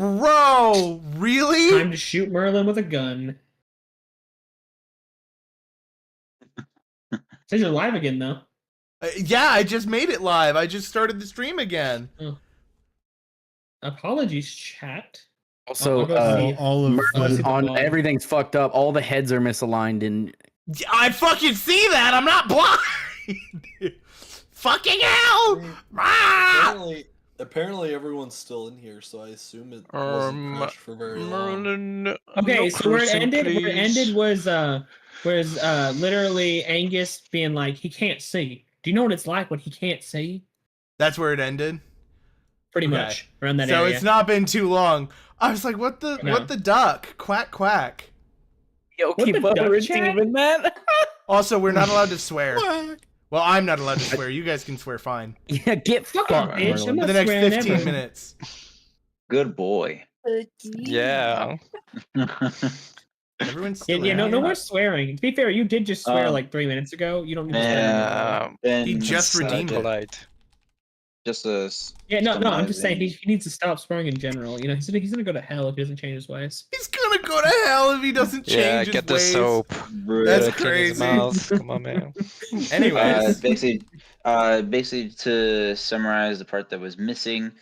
Bro, really? Time to shoot Merlin with a gun. Says you're live again, though. Yeah, I just made it live. I just started the stream again. Oh. Apologies, chat. Also, I'll go see. all of I'll see the on vlog. everything's fucked up. All the heads are misaligned, and I fucking see that. I'm not blind. Fucking hell! Ah! Apparently everyone's still in here, so I assume it wasn't crashed for very long. Merlin. Okay, no so where it cursing, ended, please. was literally Angus being like, he can't see. Do you know what it's like when he can't see? That's where it ended. Pretty Okay. much around that So area. it's not been too long. I was like, what the No. what the duck? Quack quack. yo, What keep the up duck redeeming that. Also, we're not allowed to swear. Well, I'm not allowed to swear. You guys can swear fine. Yeah, get Fuck fucked, off, bitch. I'm Merlin. not For the next swearing 15 ever. minutes. Good boy. Yeah. Everyone's Yeah, still yeah, no in here? more swearing. To be fair, you did just swear like 3 minutes ago. You don't need to swear anymore. And He just redeemed it. polite. just a Yeah, no, I'm just saying summarizing. he needs to stop swearing in general. You know, he's gonna go to hell if he doesn't change his ways. He's gonna go to hell if he doesn't change Yeah, his get the ways. soap. That's Put it in his crazy. mouth. Come on, man. Anyways, Basically to summarize the part that was missing,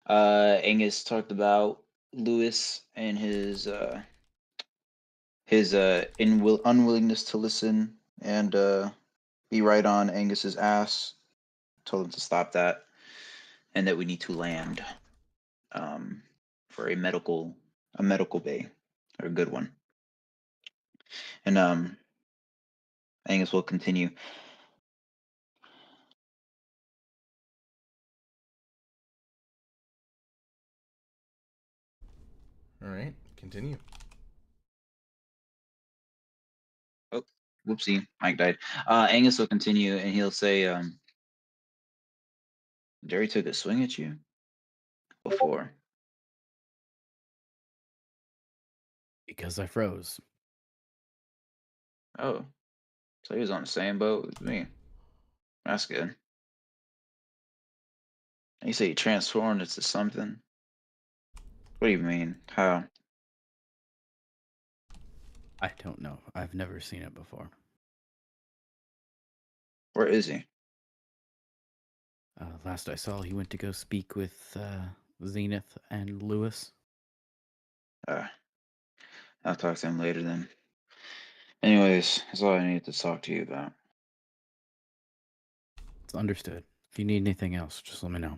Angus talked about Lewis and his unwillingness to listen and be right on Angus's ass. Told him to stop that, and that we need to land for a medical bay, or a good one. And Angus will continue. all right, continue. Whoopsie, Mike died. Angus will continue, and he'll say, Jerry took a swing at you before. Because I froze. Oh, so he was on the same boat with me. That's good. You say he transformed into something? What do you mean? How? I don't know. I've never seen it before. Where is he? Last I saw, he went to go speak with Zenith and Lewis. I'll talk to him later then. Anyways, that's all I needed to talk to you about. It's understood. If you need anything else, just let me know.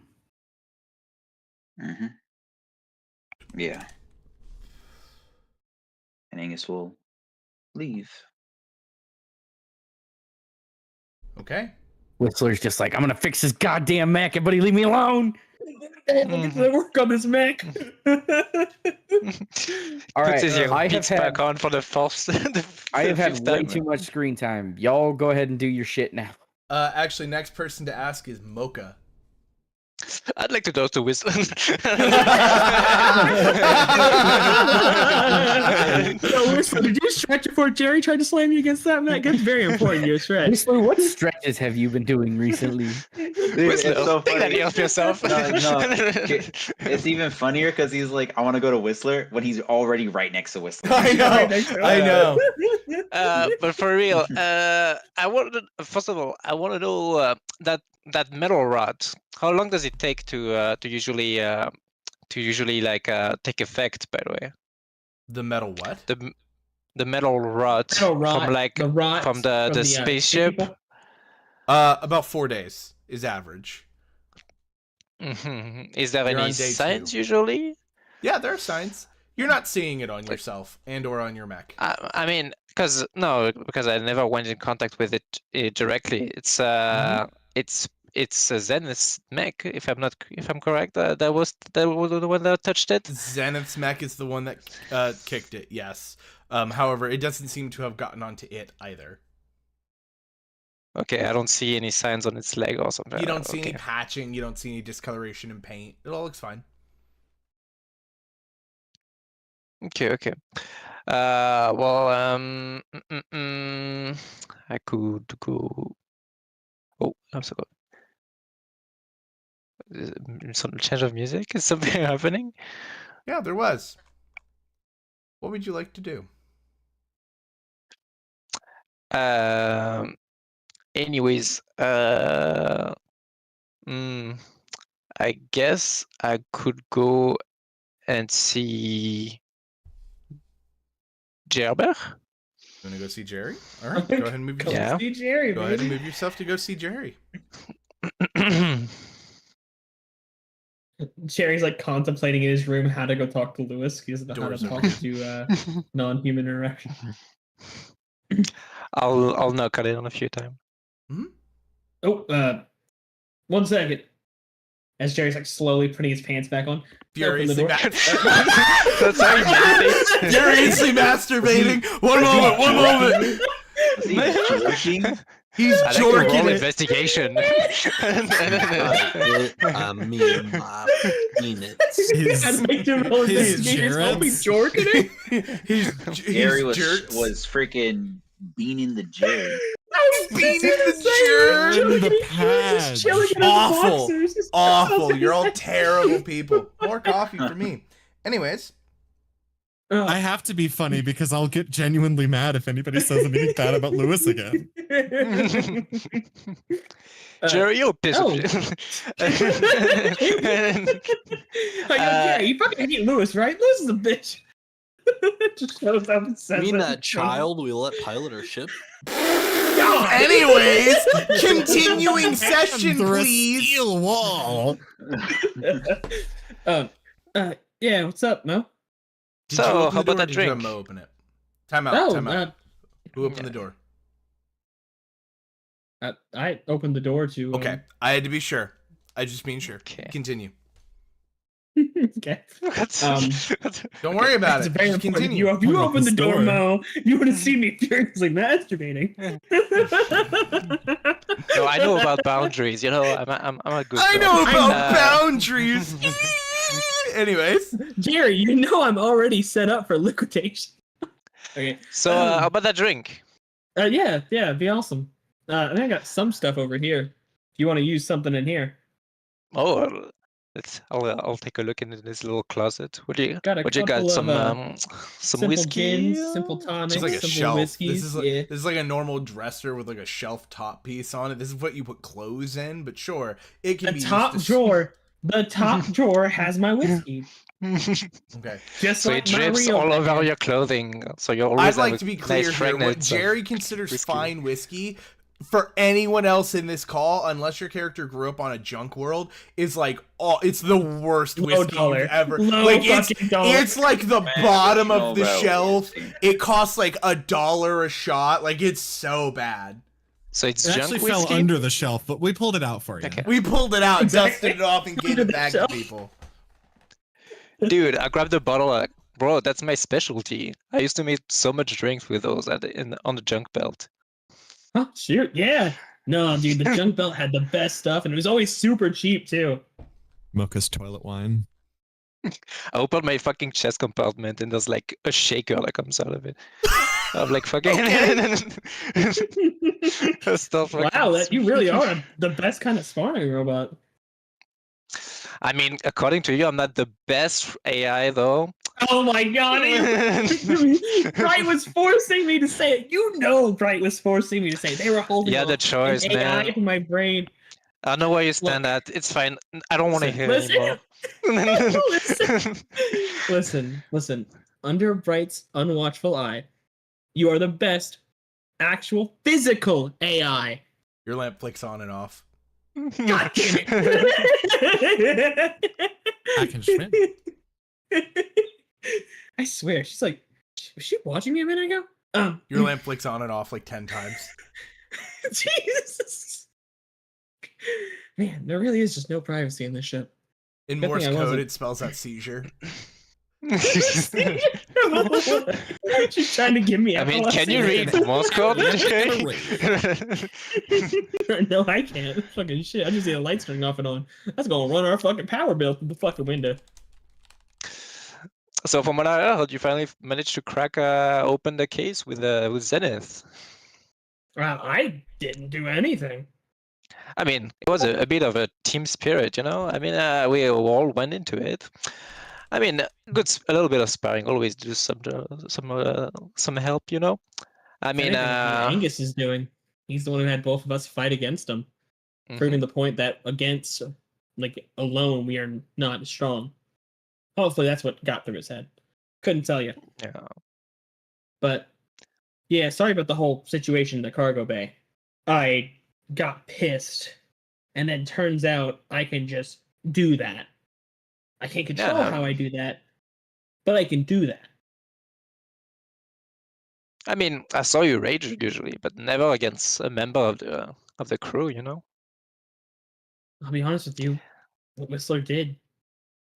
Mm-hmm. Yeah. And Angus will leave. Okay. Whistler's just like, I'm gonna fix this goddamn Mac. Everybody leave me alone. Work on this Mac. All right, Puts his I have beats had back on for the first. I have had fifth way time. too much screen time. Y'all go ahead and do your shit now. Actually, next person to ask is Mocha. I'd like to talk to Whistler. Yo, Whistler, did you stretch before Jerry tried to slam you against that Mac? That's very important. Your stretch. Whistler, what stretches have you been doing recently? Whistler, it's so take that funny. off yourself. No, it's even funnier because he's like, I want to go to Whistler when he's already right next to Whistler. I know. I know. But for real, first of all, I want to know that metal rod. How long does it take to usually like take effect? By the way, The metal what? the metal rod Metal rot, from like the rot from the spaceship. people. About 4 days is average. Is there You're on any day signs 2. usually? Yeah, there are signs. You're not seeing it on yourself and or on your Mac. I mean, because I never went in contact with it directly. It's it's a Zenith's mech, if I'm correct. That was the one that touched it. Zenith's mech is the one that kicked it. Yes. However, it doesn't seem to have gotten onto it either. Okay, I don't see any signs on its leg or something. You don't see Okay. any patching. You don't see any discoloration in paint. It all looks fine. Okay. Well, I could go. Oh, I'm so good. Some change of music. Is something happening? Yeah, there was. What would you like to do? Anyways, I guess I could go and see Gerber. You want to go see Jerry? All right, go ahead and move Go yourself. Yeah. see Jerry, Go ahead and baby. move yourself to go see Jerry. Jerry's like contemplating in his room how to go talk to Lewis. He doesn't know how Doors to talk open. to non-human interaction. I'll knock on it on a few times. Oh, 1 second. As Jerry's like slowly putting his pants back on. Furiously door. That's how he meditates. furiously masturbating. One moment. One moment. He's I like to roll jorking it. investigation. Me and my penis. I'd make him roll his investigation. I'll be gerunds. jorking it. He's Jerry was jerks. freaking beaning the Jerry. Beating the In the He's pads. chilling in his Awful. boxers. His Awful. trousers. You're all terrible people. More coffee for me. Anyways, I have to be funny because I'll get genuinely mad if anybody says anything bad about Lewis again. Jerry, you're a piece oh. of shit. Like, yeah, you fucking hate Lewis, right? Lewis is a bitch. Just shows up and says You mean it. that child we let pilot our ship? anyways, continuing session, Through a please. steel wall. Yeah, what's up, Mo? Did So, you open how the door about or that did you have drink? Mo open it? Time out. Oh, Time out. Who opened the door? I opened the door to. Okay, I had to be sure. I just being sure. Okay. Continue. Okay. What's- Don't worry about It's it. very Just important. continue. You open the door, Door. Mo. You would have seen me furiously masturbating. No, I know about boundaries. You know, I'm a good. I girl. know about Uh, boundaries. Anyways, Jerry, you know I'm already set up for liquidation. Okay. So, how about that drink? Yeah, it'd be awesome. I think I got some stuff over here. If you want to use something in here, Oh, I'll take a look in this little closet. What do you got a What you got? couple Some of some simple whiskey. gins, simple tonics, it's like a simple shelf. whiskeys. This is like yeah. this is like a normal dresser with like a shelf top piece on it. This is what you put clothes in, but sure, it can The be top used to... drawer. The top drawer has my whiskey. Okay. Just So like it drips my real all over man. your clothing. So you always I'd have like a to be nice clear here. What fragrance of Jerry considers whiskey. fine whiskey for anyone else in this call, unless your character grew up on a junk world, is like it's the worst Low whiskey dollar. you've ever. Low like fucking dollar. it's like the Man, bottom you know of the about shelf. whiskey. It costs like $1 a shot. Like it's so bad. So it's It junk actually whiskey. fell under the shelf, but we pulled it out for you. Okay. We pulled it out, Exactly. dusted it off, and gave it back to Shelf. people. Dude, I grabbed a bottle. Bro, that's my specialty. I used to make so much drinks with those on the junk belt. Oh, shoot, yeah. No, dude, the junk belt had the best stuff, and it was always super cheap too. Mocha's toilet wine. I opened my fucking chest compartment and there's like a shaker that comes out of it. I'm like fucking stuff like Wow, that you really are the best kind of sparring robot. I mean, according to you, I'm not the best AI though. Oh my god, Bright was forcing me to say it. You know, Bright was forcing me to say it. They were holding Yeah, the an choice, AI man. in my brain. I know where you stand at. It's fine. I don't want to hear Listen. anymore. Listen. Under Bright's unwatchful eye, you are the best actual physical AI. Your lamp flicks on and off. God damn it. Hackenschmidt. I swear, she's like, was she watching me a minute ago? Your lamp flicks on and off like 10 times. Jesus. Man, there really is just no privacy in this shit. In Good Morse thing I code, wasn't- it spells out seizure. She's trying to give me I mean, can you epilepsy. read Morse code? No, I can't. Fucking shit. I just see the lights turning off and on. That's gonna run our fucking power bill through the fucking window. So from what I heard, you finally managed to crack open the case with Zenith. Well, I didn't do anything. I mean, it was a bit of a team spirit, you know. I mean, we all went into it. I mean, a little bit of sparring. Always do some help, you know. I If mean, anything, that's what Angus is doing. He's the one who had both of us fight against him, mhm. proving the point that against, like, alone, we are not strong. Hopefully, that's what got through his head. Couldn't tell you. Yeah. But yeah, sorry about the whole situation in the cargo bay. I got pissed, and then turns out I can just do that. I can't control Yeah. how I do that, but I can do that. I mean, I saw you rage usually, but never against a member of the crew, you know. I'll be honest with you, what Whistler did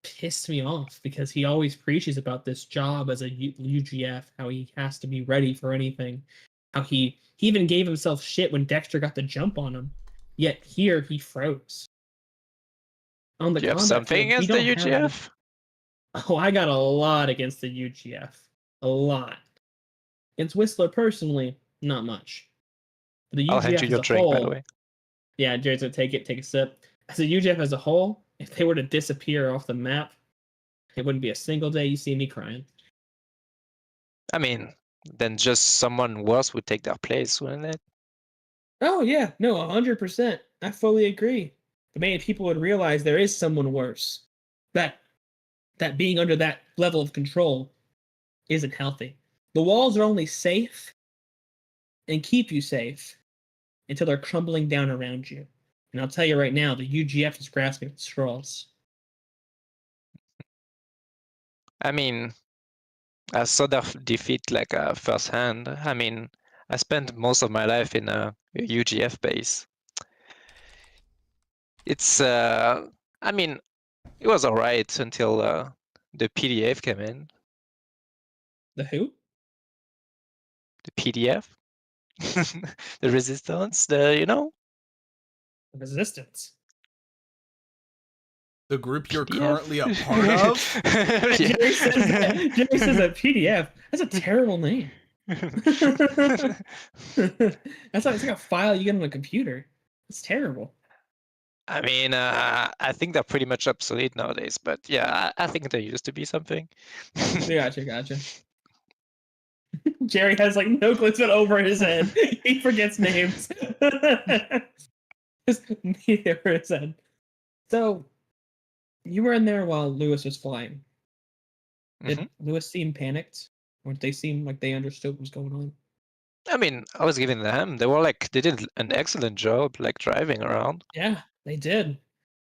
pissed me off because he always preaches about this job as a UGF, how he has to be ready for anything, how he even gave himself shit when Dexter got the jump on him. Yet here he froze. On the Do you have combat something field, we against the don't have UGF? Oh, I got a lot against the UGF. A lot. Against Whistler personally, not much. But the I'll UGF hand you as your a drink, whole, by the way. yeah, Jared's gonna take a sip. As a UGF as a whole, if they were to disappear off the map, it wouldn't be a single day you see me crying. I mean, then just someone worse would take their place, wouldn't it? Oh yeah, no, 100%. I fully agree. But maybe people would realize there is someone worse. That being under that level of control isn't healthy. The walls are only safe and keep you safe until they're crumbling down around you. And I'll tell you right now, the UGF is grasping at straws. I mean, I saw their defeat like firsthand. I mean, I spent most of my life in a UGF base. It's, I mean, it was alright until the PDF came in. The who? The PDF, the resistance, you know. The resistance. The group you're PDF? currently a part of? Yeah. Jerry says that PDF. That's a terrible name. It's like a file you get on a computer. It's terrible. I mean, I think they're pretty much obsolete nowadays, but yeah, I think there used to be something. Gotcha. Jerry has like no clue what's over his head. He forgets names. Just neither over his head. So, you were in there while Lewis was flying. Did Mhm. Lewis seem panicked? Or did they seem like they understood what was going on? I mean, I was giving them. They did an excellent job, like driving around. Yeah, they did.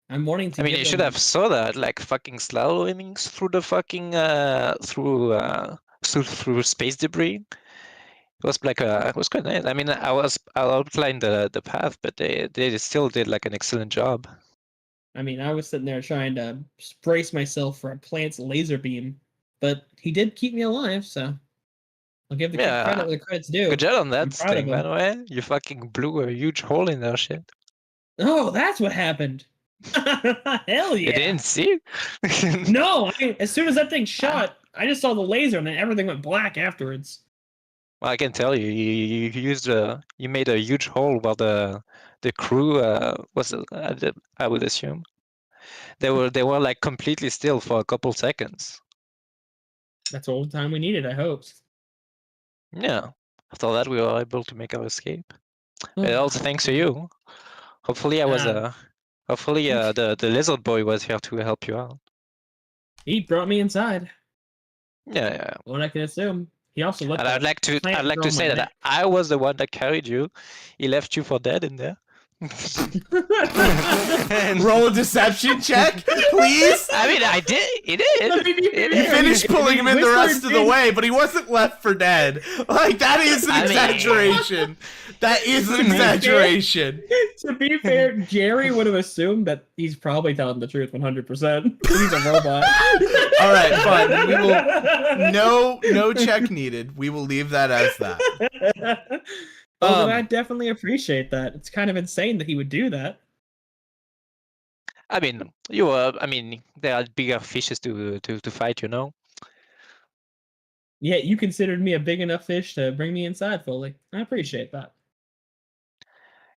I'm wanting to I mean, give you should them- have saw that, like fucking slaloming through the fucking through space debris. It was like it was quite nice. I mean, I outlined the path, but they still did like an excellent job. I mean, I was sitting there trying to brace myself for a plant's laser beam, but he did keep me alive, so I'll give the kid Yeah. credit where the credit's due. Good job on I'm that proud of thing, by him. the way. You fucking blew a huge hole in their shit. Oh, that's what happened. Hell You yeah. didn't see? No, I mean, as soon as that thing shot, I just saw the laser and then everything went black afterwards. Well, I can tell you, you used you made a huge hole while the crew was I would assume they were like completely still for a couple seconds. That's all the time we needed, I hope. Yeah. After that, we were able to make our escape. Oh, Also thanks to you. Hopefully, I was hopefully the lizard boy was here to help you out. he brought me inside. Yeah. What I can assume. He also let And I'd like to plant grow on say my that I was the one that carried you. He left you for dead in there. neck. Roll a deception check, please. I mean, I did. He did. Let me be He fair. You did. finished pulling him in the Whistler rest of the did- way, but he wasn't left for dead. Like, that is an I mean- exaggeration. That is an exaggeration. To be fair, Jerry would have assumed that he's probably telling the truth 100%. He's a robot. All right, fine. We will. No check needed. We will leave that as that. Well, then I definitely appreciate that. It's kind of insane that he would do that. I mean, you were. I mean, there are bigger fishes to fight. You know. Yet you considered me a big enough fish to bring me inside fully. I appreciate that.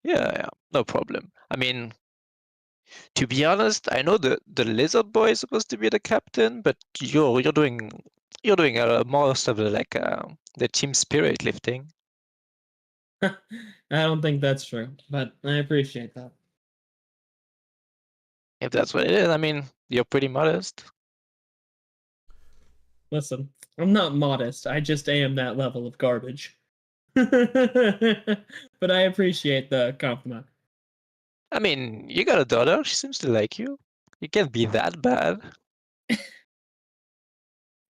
Yeah. No problem. I mean, To be honest, I know the lizard boy is supposed to be the captain, but you're doing most of the team spirit lifting. I don't think that's true, but I appreciate that. If that's what it is, I mean, you're pretty modest. Listen, I'm not modest. I just am that level of garbage. But I appreciate the compliment. I mean, you got a daughter. She seems to like you. You can't be that bad.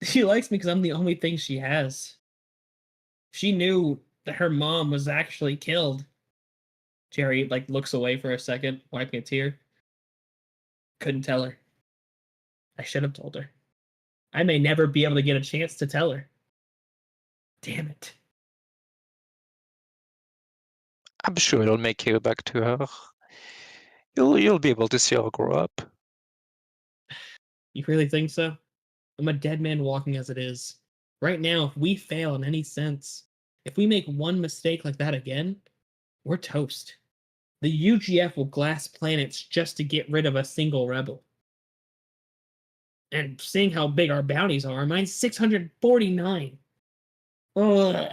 She likes me because I'm the only thing she has. She knew that her mom was actually killed. Jerry like looks away for a second, wiping a tear. Couldn't tell her. I should have told her. I may never be able to get a chance to tell her. Damn it. I'm sure it'll make you back to her. You'll be able to see her grow up. You really think so? I'm a dead man walking as it is. Right now, if we fail in any sense, if we make one mistake like that again, we're toast. The UGF will glass planets just to get rid of a single rebel. And seeing how big our bounties are, mine's 649. Ugh.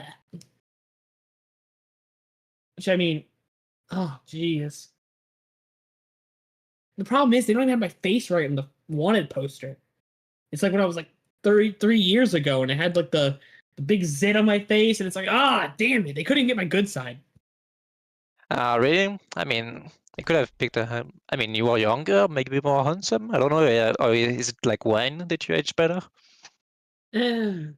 Which I mean, oh jeez. The problem is they don't even have my face right in the wanted poster. It's like when I was like 33 years ago and I had like the big zit on my face, and it's like, damn it, they couldn't get my good side. Really? I mean, they could have picked a. I mean, you were younger, maybe more handsome. I don't know. Or is it like wine that you age better? I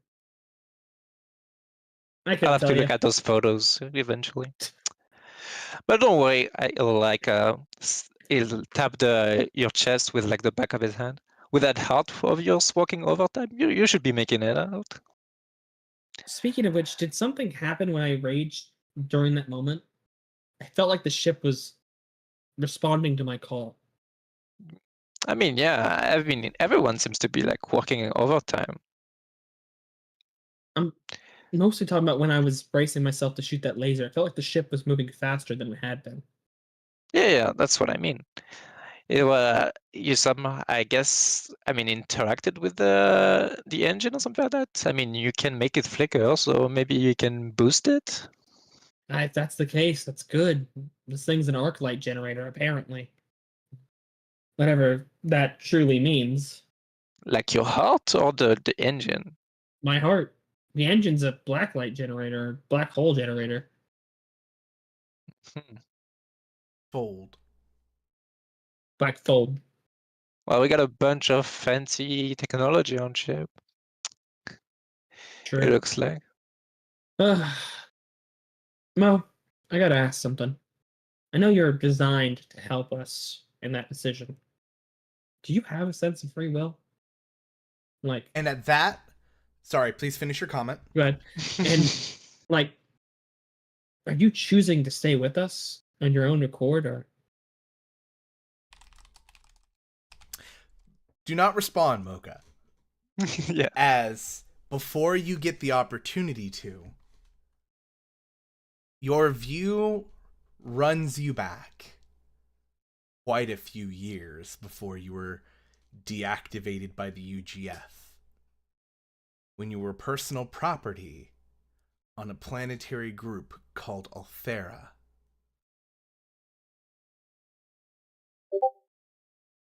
I'll couldn't have tell to you. look at those photos eventually. But don't worry, he'll tap your chest with like the back of his hand. With that heart of yours walking over time, you should be making it out. Speaking of which, did something happen when I raged during that moment? I felt like the ship was responding to my call. I mean, yeah, I mean, everyone seems to be like working overtime. I'm mostly talking about when I was bracing myself to shoot that laser. I felt like the ship was moving faster than it had been. Yeah, that's what I mean. You somehow, I guess, I mean, interacted with the engine or something like that. I mean, you can make it flicker, so maybe you can boost it. If that's the case, that's good. This thing's an arc light generator, apparently. Whatever that truly means. Like your heart or the engine? My heart. The engine's a black light generator, black hole generator. Fold. Black fold. Well, we got a bunch of fancy technology on ship. True. It looks like. Mo, I gotta ask something. I know you're designed to help us in that decision. Do you have a sense of free will? Like, And at that, sorry, please finish your comment. go ahead. And like, are you choosing to stay with us on your own accord, or? Do not respond, Mocha. Yeah. As before you get the opportunity to, your view runs you back quite a few years before you were deactivated by the UGF, when you were personal property on a planetary group called Althera.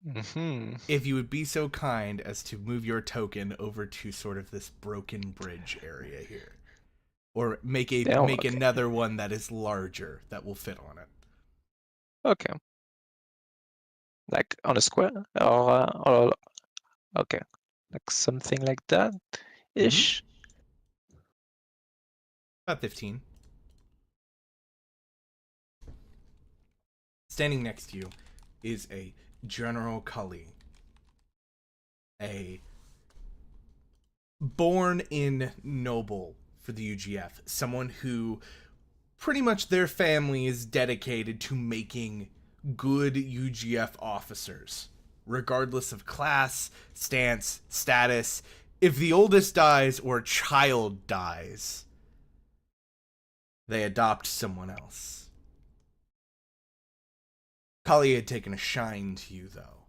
Mm-hmm. If you would be so kind as to move your token over to sort of this broken bridge area here, or make Okay. another one that is larger that will fit on it. Okay. Like on a square, or okay, like something like that, ish. About 15. Standing next to you is a General Cully, a born in noble for the UGF, someone who pretty much their family is dedicated to making good UGF officers, regardless of class, stance, status. If the oldest dies or a child dies, they adopt someone else. Kali had taken a shine to you, though.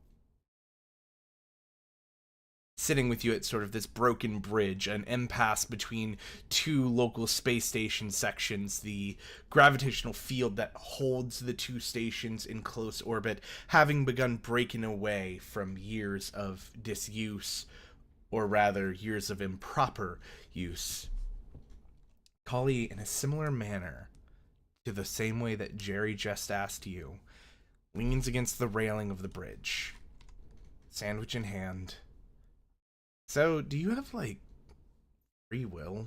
Sitting with you at sort of this broken bridge, an impasse between two local space station sections, the gravitational field that holds the two stations in close orbit having begun breaking away from years of disuse, or rather, years of improper use. Kali, in a similar manner to the same way that Jerry just asked you, leans against the railing of the bridge, sandwich in hand. So, do you have, like, free will?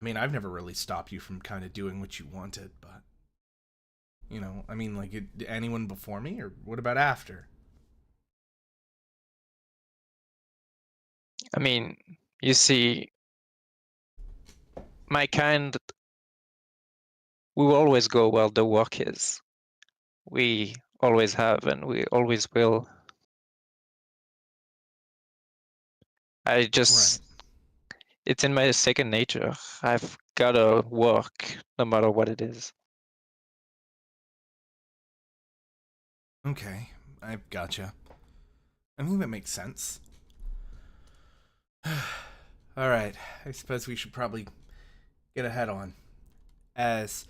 I mean, I've never really stopped you from kind of doing what you wanted, but... You know, I mean, like, anyone before me, or what about after? I mean, you see, my kind, we will always go where the work is. We always have, and we always will. I just, it's in my second nature. I've gotta work no matter what it is. Okay, I've gotcha. I mean, that makes sense. Alright, I suppose we should probably get a head on. As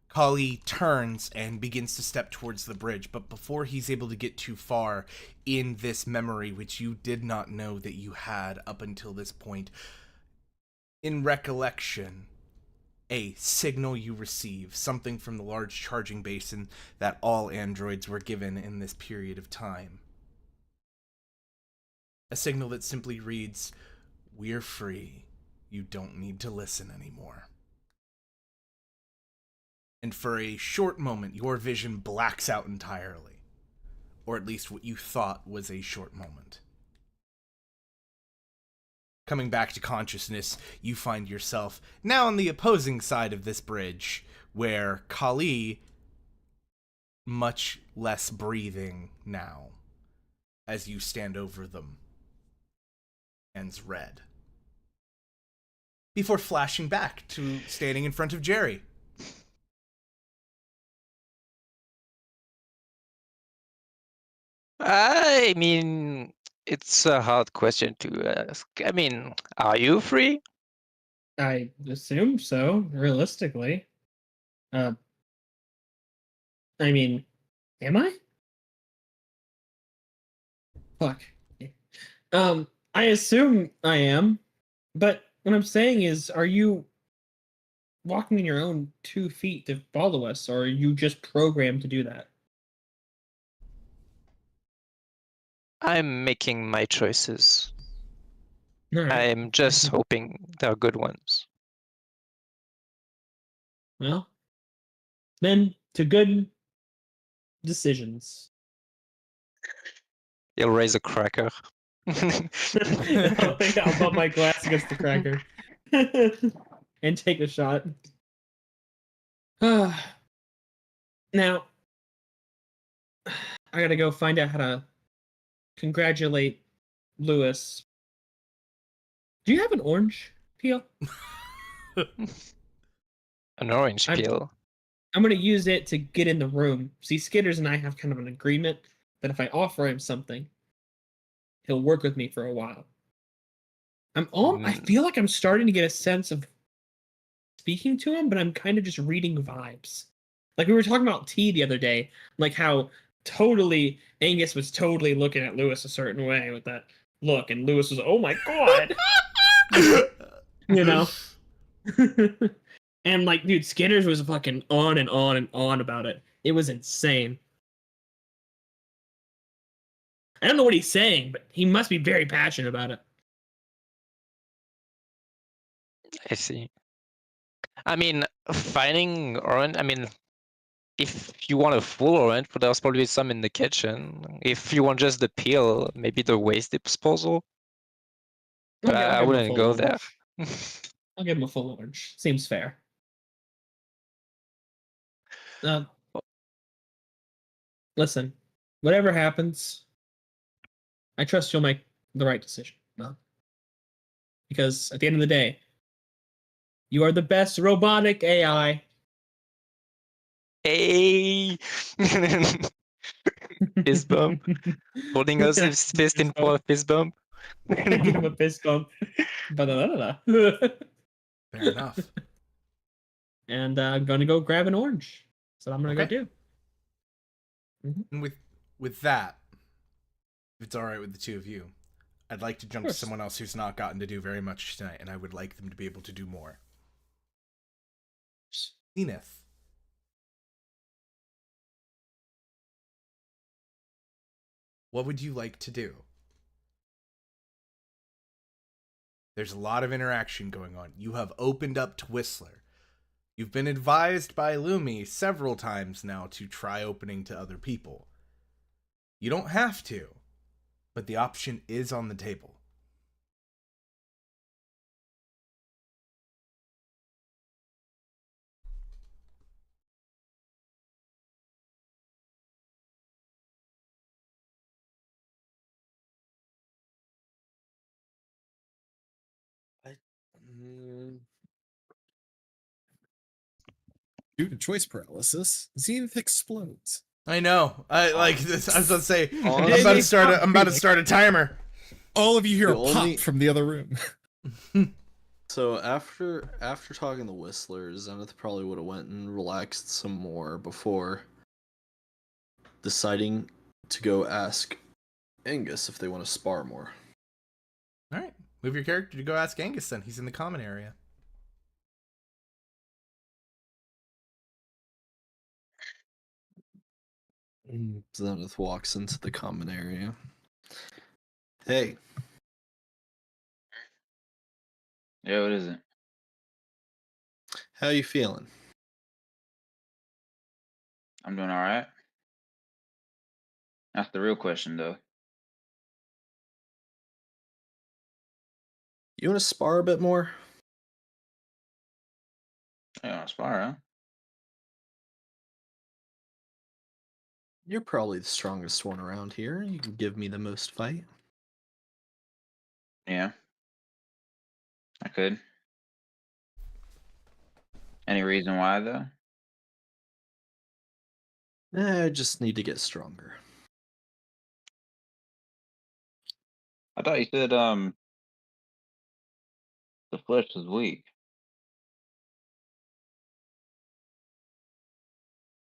Kali turns and begins to step towards the bridge, but before he's able to get too far in this memory, which you did not know that you had up until this point, in recollection, a signal you receive, something from the large charging basin that all androids were given in this period of time. A signal that simply reads, "We're free. You don't need to listen anymore." And for a short moment, your vision blacks out entirely. Or at least what you thought was a short moment. Coming back to consciousness, you find yourself now on the opposing side of this bridge, where Kali, much less breathing now, as you stand over them, ends red. Before flashing back to standing in front of Jerry. I mean, it's a hard question to ask. I mean, are you free? I assume so, realistically. I mean, am I? Fuck. I assume I am, but what I'm saying is, are you walking in your own 2 feet to follow us, or are you just programmed to do that? I'm making my choices. All right. I'm just hoping they're good ones. Well, then to good decisions. You'll raise a cracker. I'll bump my glass against the cracker and take a shot. Now, I gotta go find out how to congratulate Lewis. Do you have an orange peel? An orange peel. I'm gonna use it to get in the room. See, Skitters and I have kind of an agreement that if I offer him something, he'll work with me for a while. I feel like I'm starting to get a sense of speaking to him, but I'm kind of just reading vibes. Like we were talking about T the other day, like how totally Angus was totally looking at Lewis a certain way with that look, and Lewis was, "Oh my god," you know. And like, dude, Skitters was fucking on and on and on about it. It was insane. I don't know what he's saying, but he must be very passionate about it. I see. I mean, finding orange, I mean, if you want a full orange, but there's probably some in the kitchen. If you want just the peel, maybe the waste disposal. But I wouldn't go there. I'll give him a full orange. Seems fair. Listen, whatever happens, I trust you'll make the right decision. Because at the end of the day, you are the best robotic AI Hey. Fist bump. Holding us his fist in for a fist bump. Give him a fist bump. Ba-da-da-da-da. Fair enough. And I'm gonna go grab an orange. That's what I'm gonna go Okay. do. And with that, if it's all right with the two of you, I'd like to jump to course. someone else who's not gotten to do very much tonight, and I would like them to be able to do more. Zenith. What would you like to do? There's a lot of interaction going on. You have opened up to Whistler. You've been advised by Lumi several times now to try opening to other people. You don't have to, but the option is on the table. Due to choice paralysis, Zenith explodes. I know. I like this. I was about to say. I'm Honestly, about to start a timer. All of you hear The a pop only- from the other room. So after talking to Whistler, Zenith probably would have went and relaxed some more before deciding to go ask Angus if they want to spar more. All right, move your character to go ask Angus. Then he's in the common area. Zenith walks into the common area. Hey, Yeah, what is it? how you feeling? I'm doing all right. That's the real question, though. You want to spar a bit more? You want to spar, huh? You're probably the strongest one around here. You can give me the most fight. Yeah. I could. Any reason why, though? I just need to get stronger. I thought you said, the flesh was weak.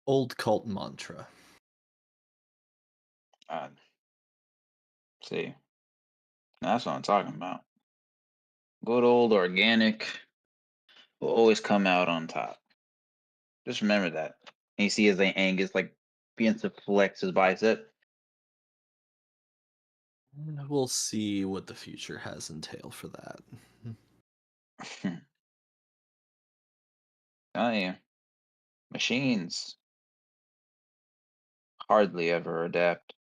Old cult mantra. See. That's what I'm talking about. Good old organic will always come out on top. Just remember that. And you see as Angus like begins to flex his bicep. We'll see what the future has entail for that. Oh yeah. Machines hardly ever adapt.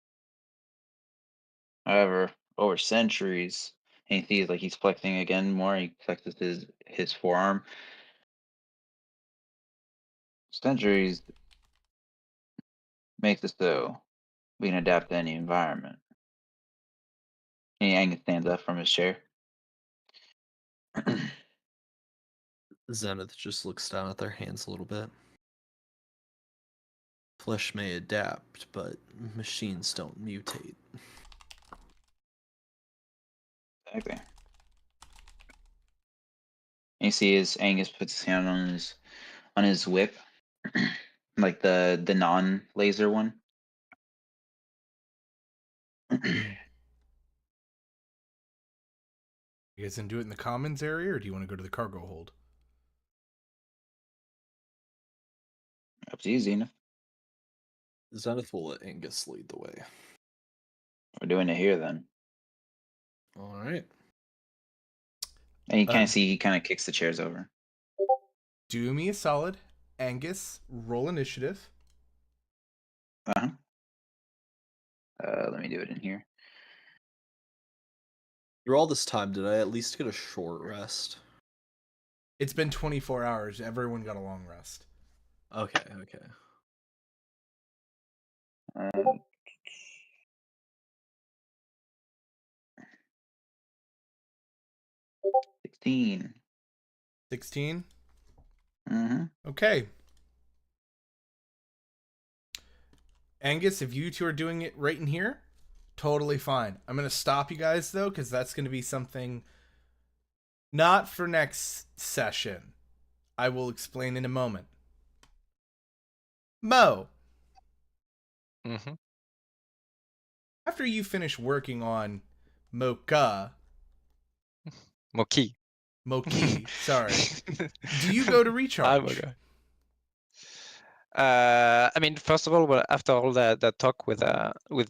However, over centuries, and he sees like he's flexing again more, he flexes his forearm. Centuries makes it so we can adapt to any environment. And Angus stands up from his chair. Zenith just looks down at their hands a little bit. Flesh may adapt, but machines don't mutate. Exactly. And you see as Angus puts his hand on his whip, like the non laser one. You guys gonna do it in the commons area, or do you want to go to the cargo hold? Up to you, Zenith. Zenith will let Angus lead the way. We're doing it here then. All right. And you kind Um, of see he kind of kicks the chairs over. Do me a solid, Angus. Roll initiative. Uh-huh. Let me do it in here. Through all this time, did I at least get a short rest? It's been 24 hours. Everyone got a long rest. Okay. 16. 16. Mm-hmm. Okay. Angus, if you two are doing it right in here, totally fine. I'm going to stop you guys, though, because that's going to be something not for next session. I will explain in a moment. Mo, Mm-hmm. after you finish working on Mocha, Moki. Moki, sorry, do you go to recharge? Okay. I mean, first of all, well, after all that talk with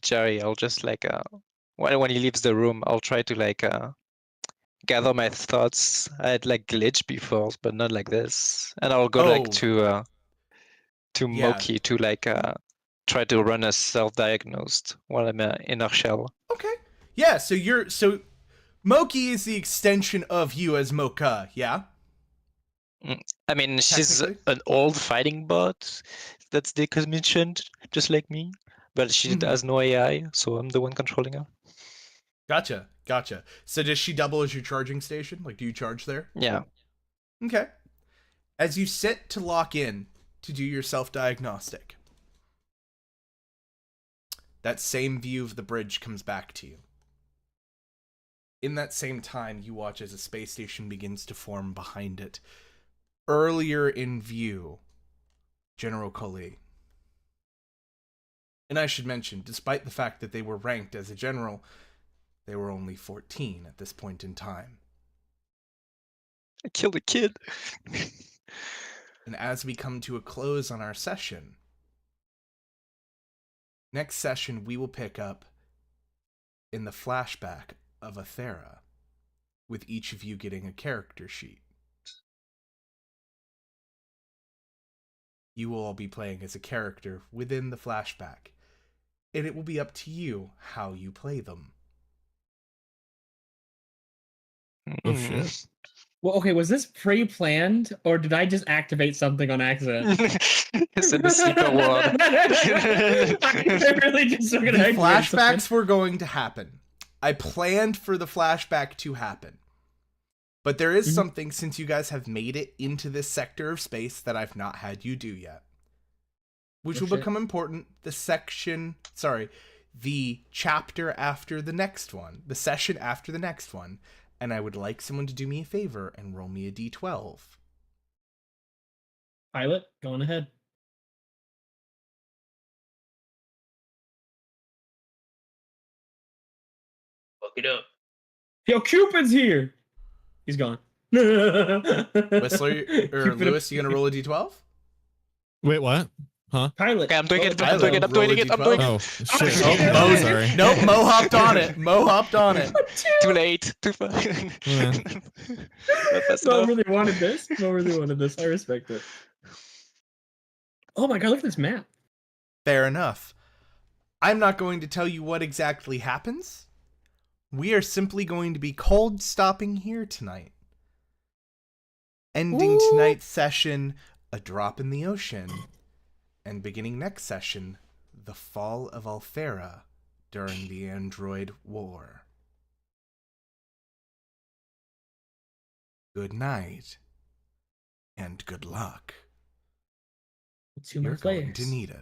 Jerry, I'll just like when he leaves the room, I'll try to like gather my thoughts. I had like glitch before, but not like this, and I'll go like to Yeah. Moki to like try to run a self-diagnosed while I'm in our shell. Okay. Yeah, so Moki is the extension of you as Mocha, yeah? I mean, she's Technically? an old fighting bot that's decommissioned, just like me, but she Mhm. has no AI, so I'm the one controlling her. Gotcha. So does she double as your charging station? Like, do you charge there? Yeah. Okay. As you sit to lock in to do your self-diagnostic, that same view of the bridge comes back to you. In that same time, you watch as a space station begins to form behind it. Earlier in view, General Kali. And I should mention, despite the fact that they were ranked as a general, they were only 14 at this point in time. I killed a kid. And as we come to a close on our session, next session we will pick up in the flashback of Athera, with each of you getting a character sheet. You will all be playing as a character within the flashback, and it will be up to you how you play them. Oh shit. Well, okay, was this pre-planned or did I just activate something on accident? It's in the secret world. I really just took The an activate flashbacks something. were going to happen. I planned for the flashback to happen. But there is Mhm. something, since you guys have made it into this sector of space, that I've not had you do yet. Which Oh, will shit. become important the chapter after the next one. The session after the next one. And I would like someone to do me a favor and roll me a d12. Pilot, going ahead. Look it up. Yo, Cupid's here. He's gone. Whistler or Cupid Lewis, you gonna roll a d12? Wait, what? Huh? Pilot. Okay, I'm doing roll it. a I'm doing it. I'm Roll doing a it. I'm D12. doing it. Oh shit. Oh, Oh, Mo- sorry. Nope, Mo hopped on it. Mo hopped on it. Too late. Too far. Yeah. Not fast Mo enough. really wanted this. Mo really wanted this. I respect it. Oh my god, look at this map. Fair enough. I'm not going to tell you what exactly happens. We are simply going to be cold stopping here tonight. Ending Ooh. tonight's session, a drop in the ocean. And beginning next session, the fall of Alfera during the Android War. Good night. And good luck. Two more You're going to players. need it.